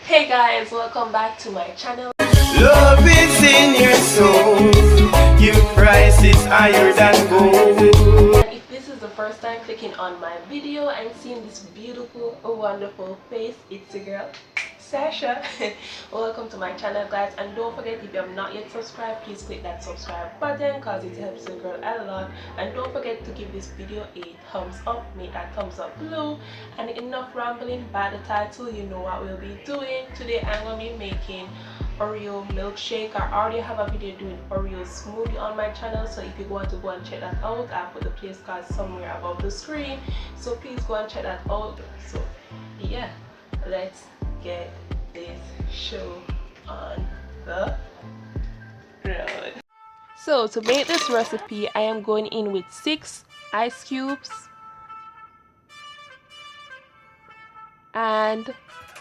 Hey guys, welcome back to my channel. Love is in your soul. Your price is higher than gold. And if this is the first time clicking on my video and seeing this beautiful, wonderful face, it's your girl Sasha. Welcome to my channel, guys, and don't forget, if you have not yet subscribed, please click that subscribe button because it helps the girl a lot. And don't forget to give this video a thumbs up, make that thumbs up blue. And enough rambling, by the title you know what we'll be doing today. I'm gonna be making Oreo milkshake. I already have a video doing Oreo smoothie on my channel, so if you want to go and check that out, I put the place card somewhere above the screen, so please go and check that out. So yeah, let's get this show on the road. So to make this recipe, I am going in with 6 ice cubes and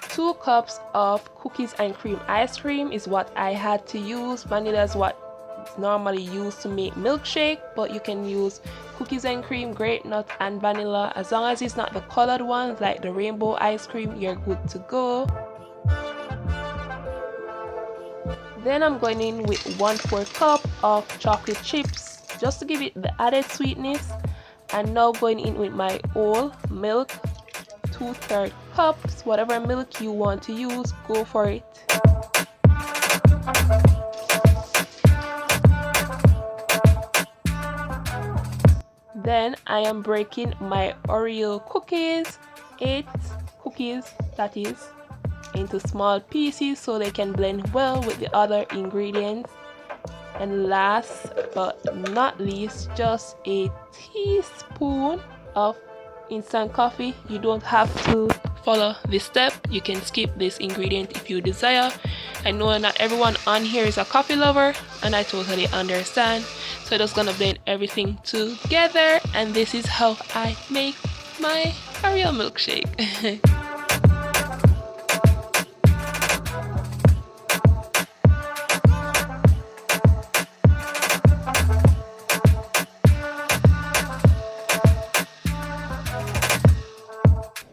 2 cups of cookies and cream. Ice cream is what I had to use. Vanilla is what is normally used to make milkshake, but you can use cookies and cream, grape nut and vanilla. As long as it's not the colored ones like the rainbow ice cream, you're good to go. Then I'm going in with 1/4 cup of chocolate chips just to give it the added sweetness. And now going in with my whole milk, 2/3 cups. Whatever milk you want to use, go for it. Then I am breaking my Oreo cookies, 8 cookies that is, into small pieces so they can blend well with the other ingredients. And last but not least, just a teaspoon of instant coffee. You don't have to follow this step, you can skip this ingredient if you desire. I know not everyone on here is a coffee lover, and I totally understand. So I'm just gonna blend everything together, and this is how I make my Oreo milkshake.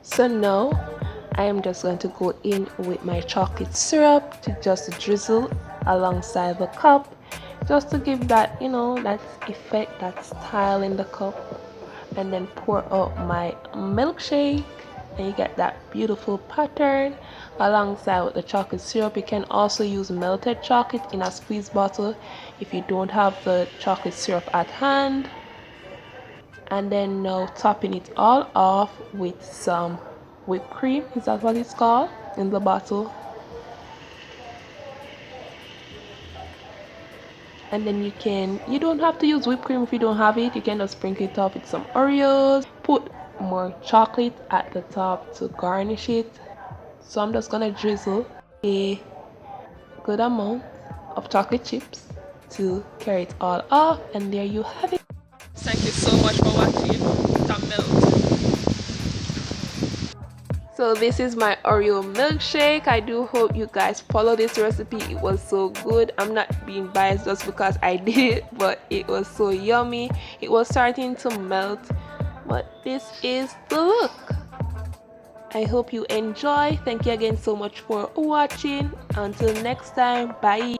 So now I am just going to go in with my chocolate syrup to just drizzle alongside the cup, just to give that, you know, that effect, that style in the cup. And then pour out my milkshake, and you get that beautiful pattern alongside with the chocolate syrup. You can also use melted chocolate in a squeeze bottle if you don't have the chocolate syrup at hand. And then now topping it all off with some whipped cream, is that what it's called in the bottle. And then you don't have to use whipped cream if you don't have it. You can just sprinkle it off with some Oreos, put more chocolate at the top to garnish it. So I'm just gonna drizzle a good amount of chocolate chips to carry it all off, and there you have it. Thank you so much for watching. Stop melt. So this is my Oreo milkshake. I do hope you guys follow this recipe. It was so good. I'm not being biased just because I did it, but it was so yummy. It was starting to melt, but this is the look. I hope you enjoy. Thank you again so much for watching. Until next time, bye.